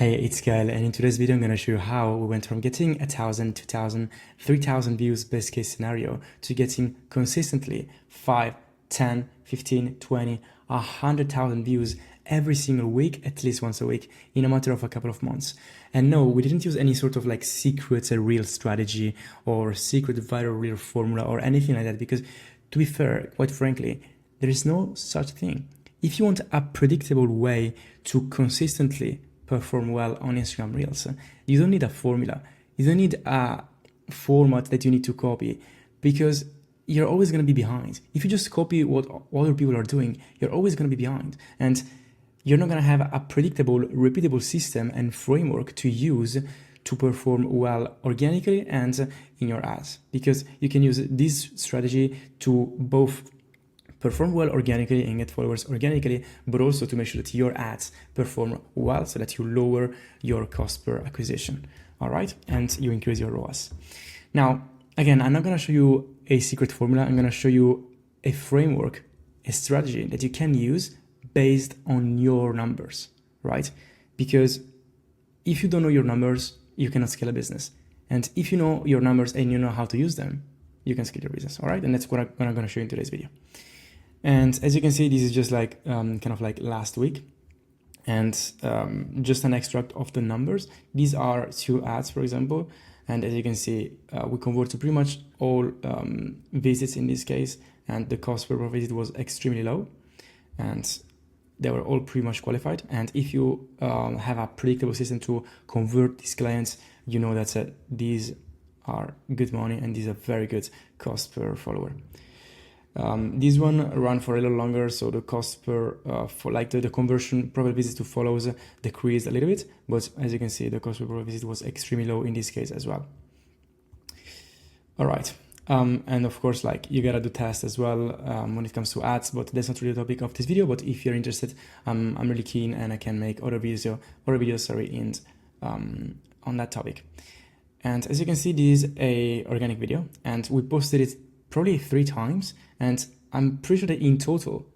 Hey, it's Kyle, and in today's video I'm going to show you how we went from getting 1,000, 2,000, 3,000 views best case scenario to getting consistently 5, 10, 15, 20, 100,000 views every single week, at least once a week, in a matter of a couple of months. And no, we didn't use any sort of like secret reel strategy or secret viral reel formula or anything like that, because to be fair, quite frankly, there is no such thing. If you want a predictable way to consistently perform well on Instagram Reels, you don't need a formula. You don't need a format that you need to copy, because you're always going to be behind. If you just copy what other people are doing, you're always going to be behind. And you're not going to have a predictable, repeatable system and framework to use to perform well organically and in your ads, because you can use this strategy to both perform well organically and get followers organically, but also to make sure that your ads perform well so that you lower your cost per acquisition, all right? And you increase your ROAS. Now, again, I'm not gonna show you a secret formula. I'm gonna show you a framework, a strategy that you can use based on your numbers, right? Because if you don't know your numbers, you cannot scale a business. And if you know your numbers and you know how to use them, you can scale your business, all right? And that's what I'm gonna show you in today's video. And as you can see, this is just like kind of like last week, and just an extract of the numbers. These are 2 ads, for example, and as you can see, we convert to pretty much all visits in this case, and the cost per visit was extremely low, and they were all pretty much qualified. And if you have a predictable system to convert these clients, you know that these are good money and these are very good cost per follower. This one ran for a little longer, so the cost per for like the conversion profile visit to follows decreased a little bit, but as you can see, the cost per profile visit was extremely low in this case as well. All right, and of course, like, you gotta do tests as well when it comes to ads, but that's not really the topic of this video. But if you're interested, I'm really keen, and I can make other videos on that topic. And as you can see, this is a organic video, and we posted it probably 3 times, and I'm pretty sure that in total,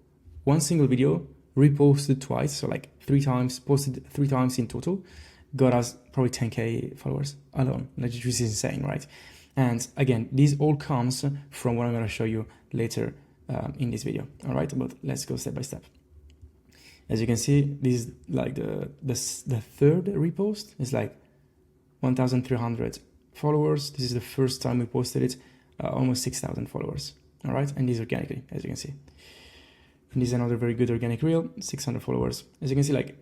one single video reposted twice, so like 3 times, posted 3 times in total, got us probably 10K followers alone, which is insane, right? And again, this all comes from what I'm gonna show you later in this video, all right? But let's go step by step. As you can see, this is like the 3rd repost. It's like 1,300 followers. This is the first time we posted it. Almost 6,000 followers, all right? And these organically, as you can see. And this is another very good organic reel, 600 followers. As you can see, like,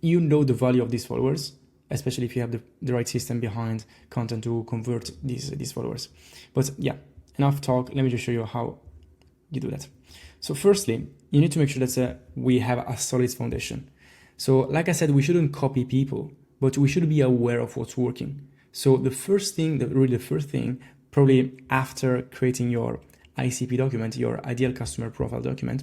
you know the value of these followers, especially if you have the right system behind content to convert these followers. But yeah, enough talk. Let me just show you how you do that. So firstly, you need to make sure that we have a solid foundation. So like I said, we shouldn't copy people, but we should be aware of what's working. So the first thing, probably after creating your ICP document, your ideal customer profile document,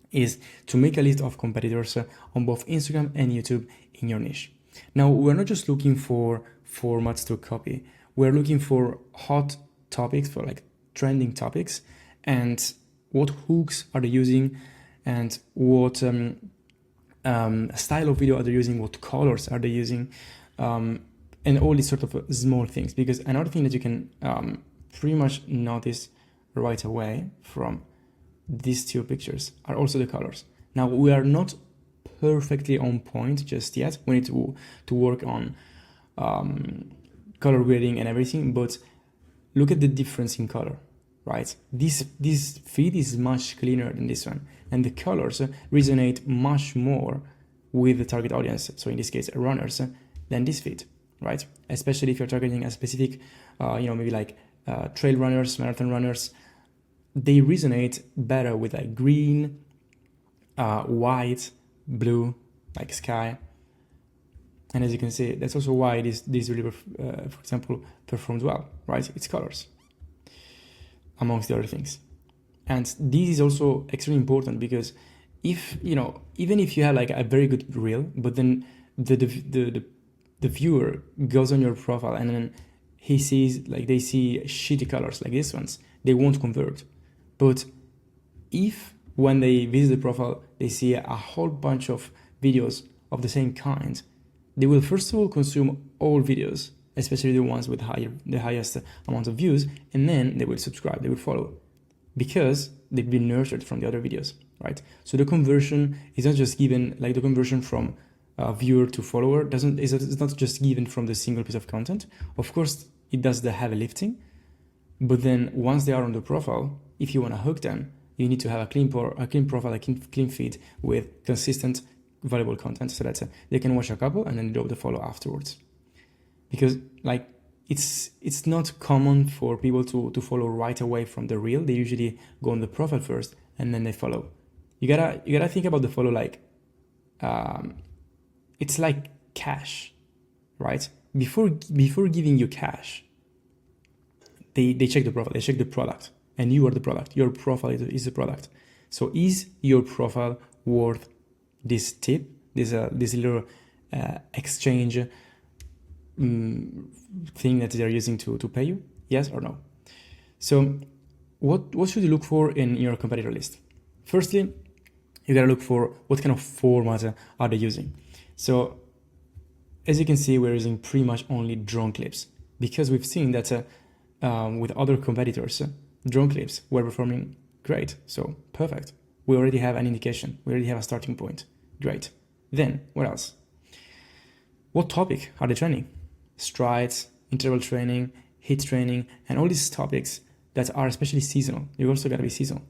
is to make a list of competitors on both Instagram and YouTube in your niche. Now, we're not just looking for formats to copy. We're looking for hot topics, for like trending topics, and what hooks are they using, and what style of video are they using, what colors are they using, and all these sort of small things. Because another thing that you can pretty much notice right away from these 2 pictures are also the colors. Now, we are not perfectly on point just yet. We need to work on color grading and everything, but look at the difference in color, right? This feed is much cleaner than this one, and the colors resonate much more with the target audience, so in this case runners, than this feed, right? Especially if you're targeting a specific, maybe like trail runners, marathon runners, they resonate better with like green, white, blue, like sky. And as you can see, that's also why this really, for example, performed well, right? It's colors, amongst the other things. And this is also extremely important, because if, even if you have like a very good reel, but then the viewer goes on your profile and then they see shitty colors like these ones, they won't convert. But if when they visit the profile, they see a whole bunch of videos of the same kind, They will first of all consume all videos, especially the ones with the highest amount of views, and then they will subscribe, they will follow, because they've been nurtured from the other videos, right? So the conversion is not just given, like the conversion from viewer to follower is not just given from the single piece of content. Of course, it does the heavy lifting, but then once they are on the profile, if you want to hook them, you need to have a clean profile, a clean feed with consistent, valuable content, so that they can watch a couple and then drop the follow afterwards. Because like it's not common for people to follow right away from the reel. They usually go on the profile first and then they follow. You gotta think about the follow like it's like cash, right? Before giving you cash, they check the profile, they check the product, and you are the product. Your profile is the product. So is your profile worth this tip, this little exchange thing that they're using to pay you? Yes or no? So what should you look for in your competitor list? Firstly, you gotta look for what kind of format are they using. So as you can see, we're using pretty much only drone clips, because we've seen that with other competitors, drone clips were performing great. So perfect. We already have an indication. We already have a starting point. Great. Then what else? What topic are they training? Strides, interval training, HIIT training, and all these topics that are especially seasonal. You also got to be seasonal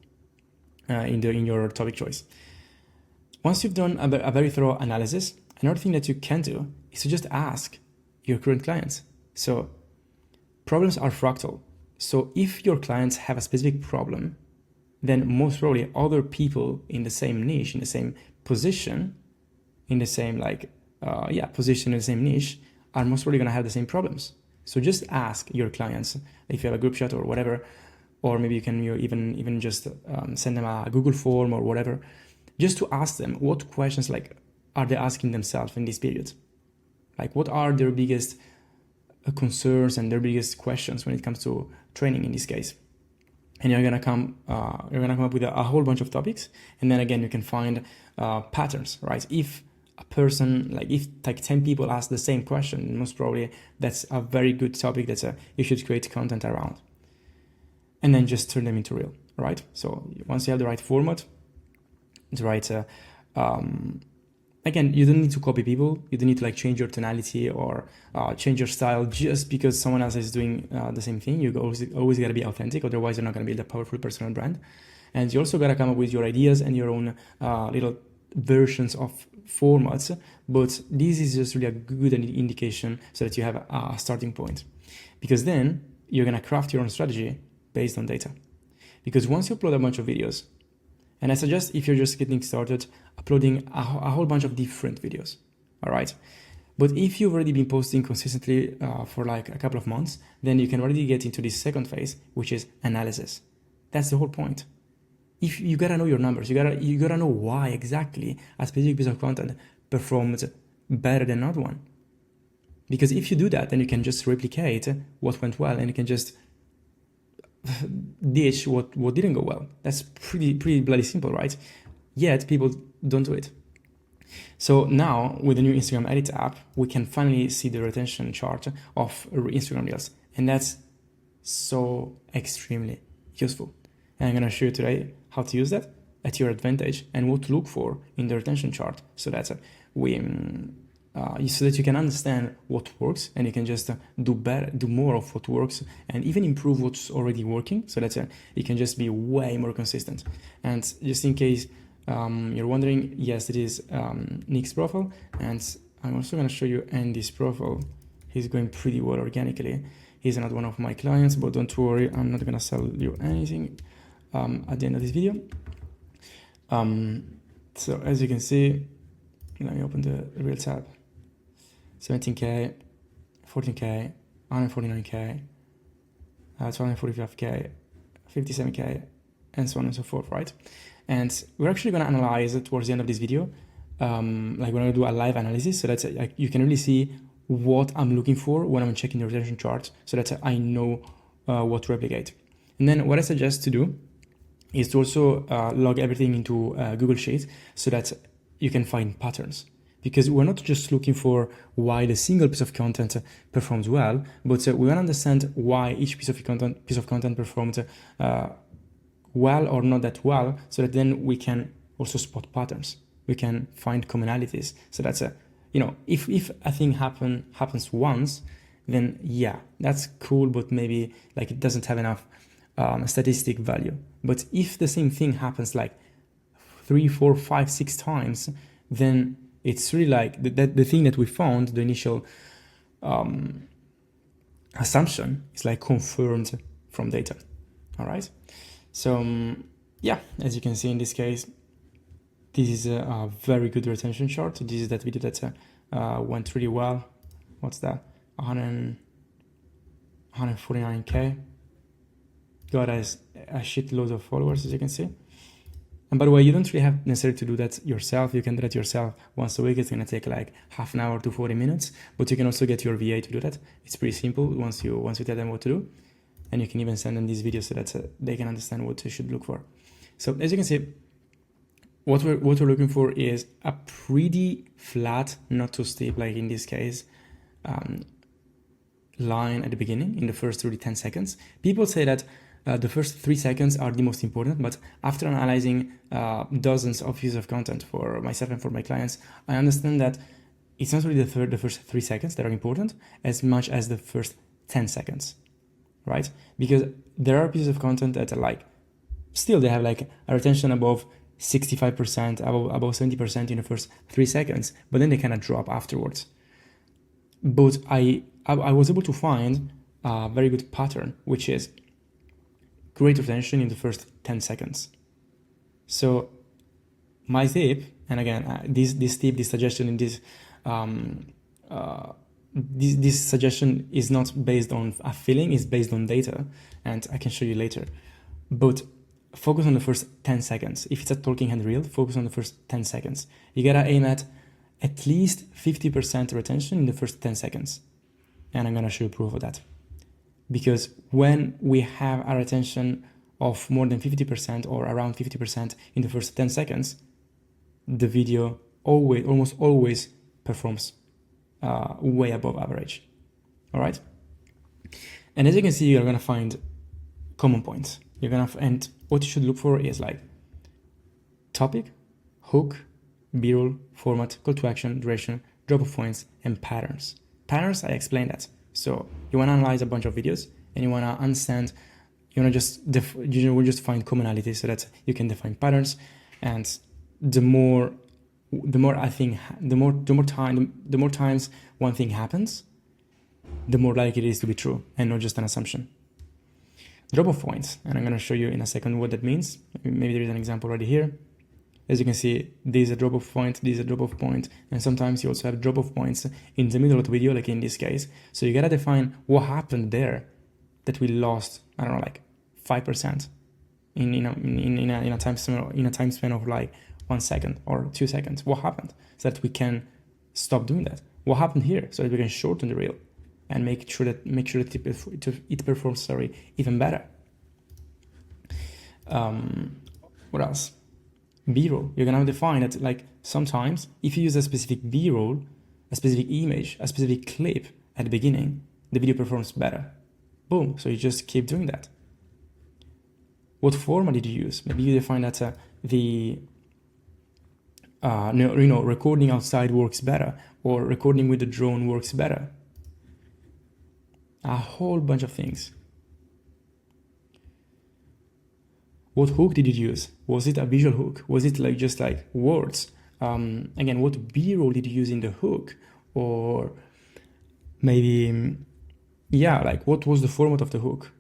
in your topic choice. Once you've done a very thorough analysis, another thing that you can do is to just ask your current clients. So problems are fractal. So if your clients have a specific problem, then most probably other people in the same niche, in the same position, in the same position in the same niche, are most probably going to have the same problems. So just ask your clients, if you have a group chat or whatever, or maybe you can even just send them a Google form or whatever, just to ask them what questions like are they asking themselves in this period? Like what are their biggest concerns and their biggest questions when it comes to training in this case? And you're gonna come up with a whole bunch of topics, and then again you can find patterns, right? If a person, like if like 10 people ask the same question, most probably that's a very good topic that you should create content around, and then just turn them into real, right? So once you have the right format, the right again, you don't need to copy people. You don't need to like change your tonality or change your style just because someone else is doing the same thing. You always got to be authentic. Otherwise, you're not going to build a powerful personal brand. And you also got to come up with your ideas and your own little versions of formats. But this is just really a good indication so that you have a starting point. Because then you're going to craft your own strategy based on data. Because once you upload a bunch of videos, and I suggest if you're just getting started, uploading a whole bunch of different videos, all right? But if you've already been posting consistently for like a couple of months, then you can already get into this second phase, which is analysis. That's the whole point. If you gotta know your numbers, you gotta know why exactly a specific piece of content performs better than another one. Because if you do that, then you can just replicate what went well, and you can just ditch what didn't go well. That's pretty bloody simple, right? Yet people don't do it. So now with the new Instagram Edit app, we can finally see the retention chart of Instagram Reels, and that's so extremely useful. And I'm gonna show you today how to use that at your advantage and what to look for in the retention chart, so that so that you can understand what works, and you can just do more of what works, and even improve what's already working, so that you can just be way more consistent. And just in case you're wondering, yes, it is Nick's profile, and I'm also going to show you Andy's profile. He's going pretty well organically. He's not one of my clients, but don't worry, I'm not going to sell you anything at the end of this video. So as you can see, let me open the real tab. 17K, 14K, 149K, 245K, 57K, and so on and so forth, right? And we're actually going to analyze it towards the end of this video. Like we're going to do a live analysis, so that you can really see what I'm looking for when I'm checking the retention chart, so that I know what to replicate. And then what I suggest to do is to also log everything into Google Sheets, so that you can find patterns. because we're not just looking for why the single piece of content performs well, but we want to understand why each piece of content performed well or not that well, so that then we can also spot patterns. We can find commonalities. So that's if a thing happens once, then yeah, that's cool, but maybe like it doesn't have enough statistic value. But if the same thing happens like 3, 4, 5, 6 times, then it's really like the thing that we found, the initial assumption, is like confirmed from data. All right. So yeah, as you can see in this case, this is a very good retention chart. This is that video that went really well. What's that? 149K. Got a shitload of followers, as you can see. And by the way, you don't really have necessarily to do that yourself. You can do that yourself once a week. It's gonna take like half an hour to 40 minutes, but you can also get your VA to do that. It's pretty simple once you tell them what to do. And you can even send them these videos so that they can understand what they should look for. So as you can see, what we're looking for is a pretty flat, not too steep, like in this case, line at the beginning in the first really 10 seconds. People say that the first 3 seconds are the most important, but after analyzing dozens of pieces of content for myself and for my clients, I understand that it's not really the first 3 seconds that are important as much as the first 10 seconds, right? Because there are pieces of content that are like, still they have like a retention above 65%, above 70% in the first 3 seconds, but then they kind of drop afterwards. But I was able to find a very good pattern, which is great retention in the first 10 seconds. So my tip, and again, this suggestion in this suggestion is not based on a feeling, it's based on data, and I can show you later. But focus on the first 10 seconds. If it's a talking head reel, focus on the first 10 seconds. You gotta aim at least 50% retention in the first 10 seconds. And I'm gonna show you proof of that. Because when we have a retention of more than 50% or around 50% in the first 10 seconds, the video almost always performs way above average. All right. And as you can see, you're gonna find common points. And what you should look for is like topic, hook, B-roll, format, call to action, duration, drop of points, and patterns. Patterns, I explained that. So you want to analyze a bunch of videos and you want to understand, you want to just find commonalities so that you can define patterns. And the more times one thing happens, the more likely it is to be true and not just an assumption. Drop of points, and I'm going to show you in a second what that means. Maybe there is an example already here. As you can see, there's a drop of point, there's a drop of point, and sometimes you also have drop of points in the middle of the video, like in this case. So you gotta define what happened there that we lost, I don't know, like 5% in a time span of like 1 second or 2 seconds. What happened so that we can stop doing that? What happened here so that we can shorten the reel and make sure that it performs even better. What else? B-roll. You're gonna define that like sometimes if you use a specific B-roll, a specific image, a specific clip at the beginning, the video performs better. Boom. So you just keep doing that. What format did you use? Maybe you define that recording outside works better, or recording with the drone works better. A whole bunch of things. What hook did you use? Was it a visual hook? Was it like just like words? Again, what B-roll did you use in the hook? Or maybe, yeah, like what was the format of the hook?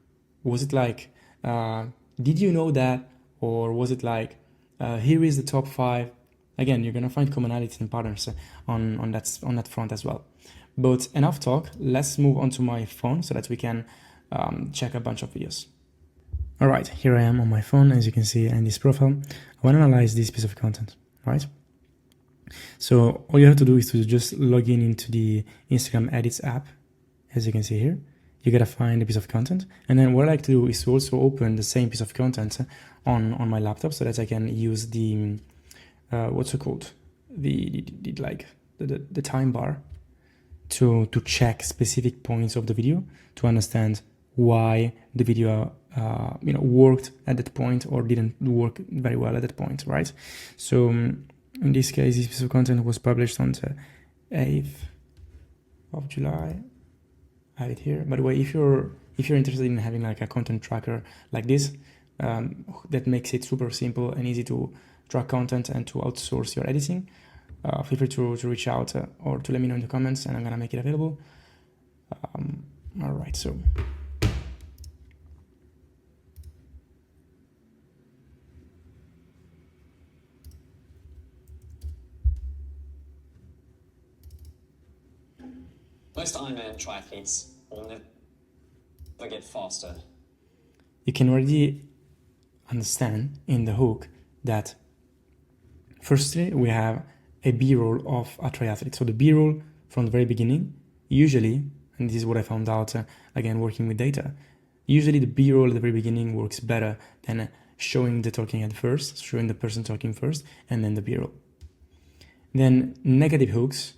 Was it like, did you know that? Or was it like, here is the top 5? Again, you're gonna find commonalities and patterns on that front as well. But enough talk, let's move on to my phone so that we can check a bunch of videos. All right, here I am on my phone, as you can see in this profile. I want to analyze this piece of content, right? So all you have to do is to just log into the Instagram Edits app, as you can see here. You gotta find a piece of content, and then what I like to do is to also open the same piece of content on my laptop so that I can use the what's it called? The like the time bar to check specific points of the video to understand why the video worked at that point or didn't work very well at that point, right? So in this case, this piece of content was published on the 8th of July. I have it here. By the way, if you're interested in having like a content tracker like this, that makes it super simple and easy to track content and to outsource your editing, feel free to reach out or to let me know in the comments, and I'm gonna make it available. All right, so most Ironman triathletes will never get faster. You can already understand in the hook that firstly we have a B-roll of a triathlete. So the B-roll from the very beginning, usually, and this is what I found out again working with data, usually the B-roll at the very beginning works better than showing the talking head first, showing the person talking first, and then the B-roll. Then negative hooks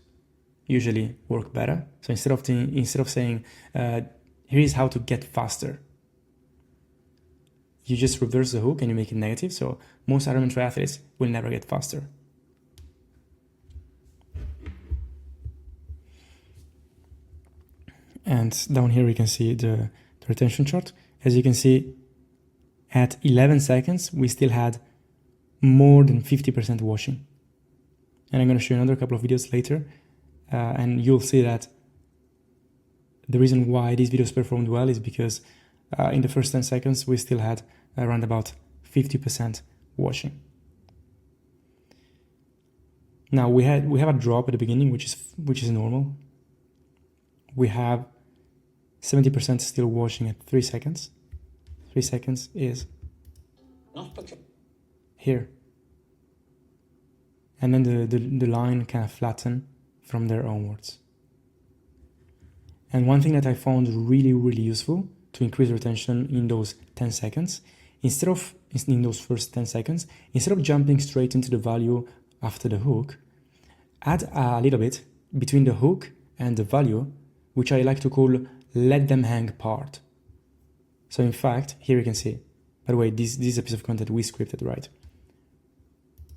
usually work better. So instead of saying here is how to get faster, you just reverse the hook and you make it negative. So most Ironman triathletes will never get faster. And down here we can see the retention chart. As you can see, at 11 seconds we still had more than 50% washing. And I'm going to show you another couple of videos later, and you'll see that the reason why these videos performed well is because in the first 10 seconds we still had around about 50% washing. Now we have a drop at the beginning, which is normal. We have 70% still washing at 3 seconds. 3 seconds is here. And then the line kind of flatten from there onwards. And one thing that I found really, really useful to increase retention in those 10 seconds, in those first 10 seconds, instead of jumping straight into the value after the hook, add a little bit between the hook and the value, which I like to call let them hang part. So in fact, here you can see, by the way, this is a piece of content we scripted, right?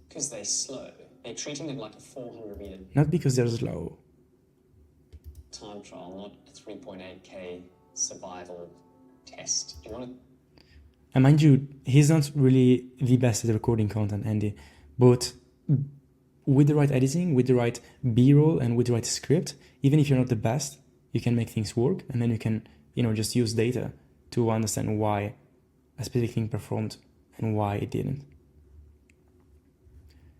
Because they're slow. They're treating it like a 400 meter. Not because they're slow. Time trial, not a 3.8K survival test. You want to... And mind you, he's not really the best at recording content, Andy, but with the right editing, with the right B-roll, and with the right script, even if you're not the best, you can make things work, and then you can, just use data to understand why a specific thing performed and why it didn't.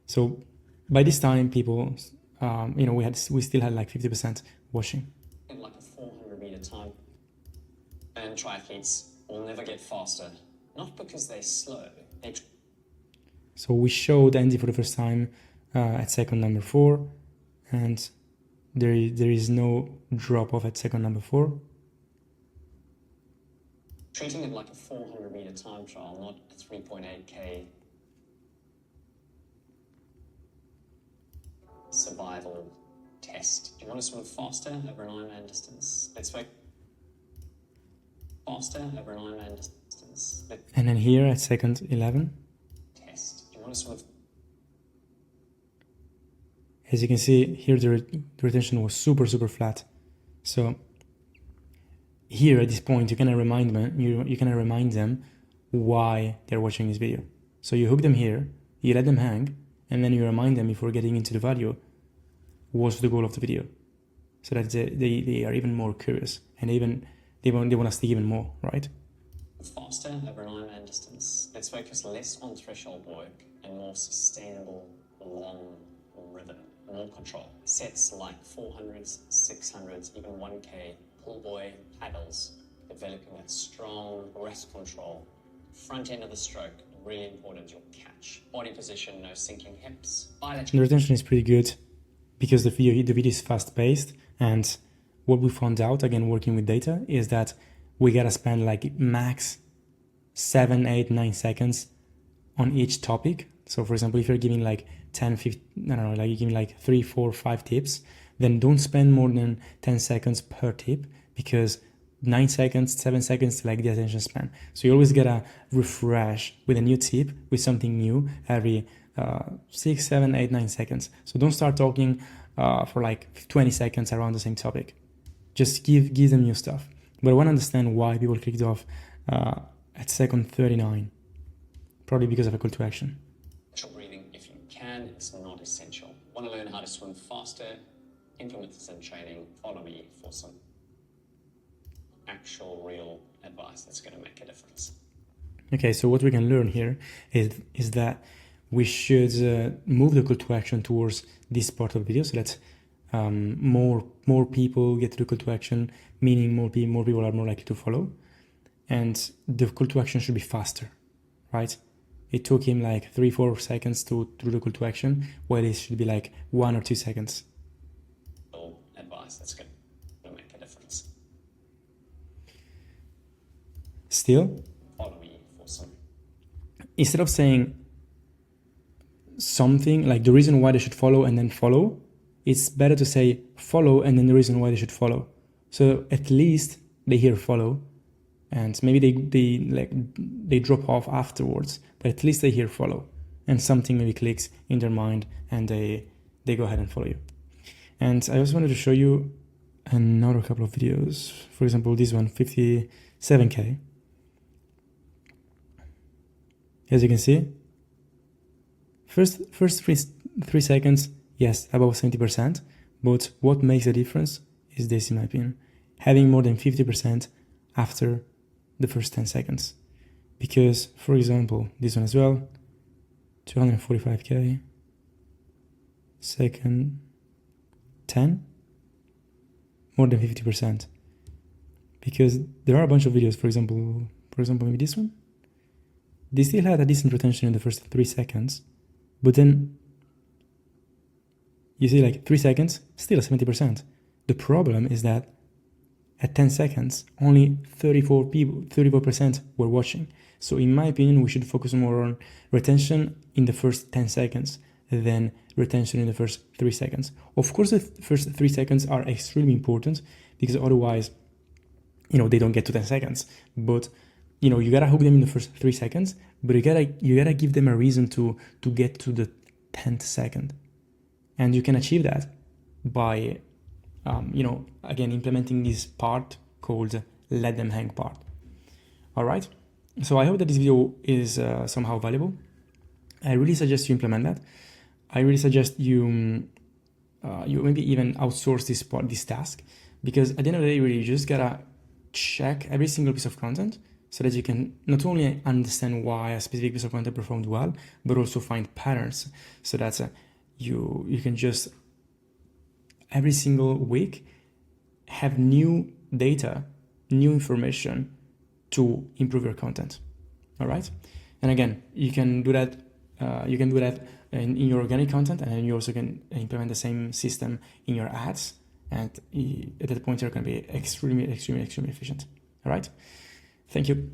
So by this time, people, we still had like 50% washing. Like a 400 meter time. And triathletes will never get faster, not because they're slow. So we showed Andy for the first time at second number 4, and there is no drop off at second number 4. Treating it like a 400 meter time trial, not a 3.8K survival test. Do you want to swim faster over an Ironman distance? Let's focus faster over an Ironman distance. And then here at second 11. Test. Do you want to swim? As you can see here, the retention was super flat. So here at this point, you can remind them why they're watching this video. So you hook them here, you let them hang, and then you remind them before getting into the value what's the goal of the video, so that they are even more curious and they want to stick even more, right? Faster over an Ironman distance. Let's focus less on threshold work and more sustainable long rhythm. More control. Sets like 400s, 600s, even 1K, pull buoy, paddles, developing that strong rest control. Front end of the stroke, really important, your catch. Body position, no sinking hips. The retention is pretty good because the video is fast paced, and what we found out, again working with data, is that we gotta spend like max 7, 8, 9 seconds on each topic So for example, if you're giving like 10, 15, I don't know, like you're giving like 3, 4, 5 tips, then don't spend more than 10 seconds per tip, because 9 seconds, 7 seconds, like the attention span. So you always gotta refresh with a new tip, with something new every 6, 7, 8, 9 seconds. So don't start talking for like 20 seconds around the same topic. Just give them new stuff. But I want to understand why people clicked off at second 39. Probably because of a call to action. Breathing, if you can, it's not essential. Want to learn how to swim faster? Implement this in training. Follow me for some actual real advice that's going to make a difference. Okay, so what we can learn here is that we should move the call to action towards this part of the video, so that more people get to the call to action, meaning more people are more likely to follow, and the call to action should be faster, right? It took him like 3-4 seconds to do the call to action, while it should be like 1 or 2 seconds. Advice that's going to make a difference. Still, follow me for some. Instead of saying something like the reason why they should follow and then follow, it's better to say follow and then the reason why they should follow. So at least they hear follow, and maybe they drop off afterwards, but at least they hear follow, and something maybe clicks in their mind and they go ahead and follow you. And I also wanted to show you another couple of videos. For example, this one, 57K. As you can see, first 3 seconds, yes, above 70%, but what makes a difference is this, in my opinion, having more than 50% after the first 10 seconds. Because, for example, this one as well, 245K, second 10, more than 50%. Because there are a bunch of videos, for example, maybe this one, they still had a decent retention in the first 3 seconds, but then you see like 3 seconds, still 70%. The problem is that at 10 seconds, only 34% were watching. So in my opinion, we should focus more on retention in the first 10 seconds than retention in the first 3 seconds. Of course, the first 3 seconds are extremely important, because otherwise, they don't get to 10 seconds. But, you gotta hook them in the first 3 seconds, but you gotta give them a reason to get to the 10th second. And you can achieve that by, again, implementing this part called let them hang part. All right. So I hope that this video is somehow valuable. I really suggest you implement that. I really suggest you maybe even outsource this task, because at the end of the day, you just gotta check every single piece of content so that you can not only understand why a specific piece of content performed well, but also find patterns, so that you can just every single week have new data, new information to improve your content. All right. And again, you can do that. In your organic content, and then you also can implement the same system in your ads. And at that point, you're going to be extremely efficient. All right. Thank you.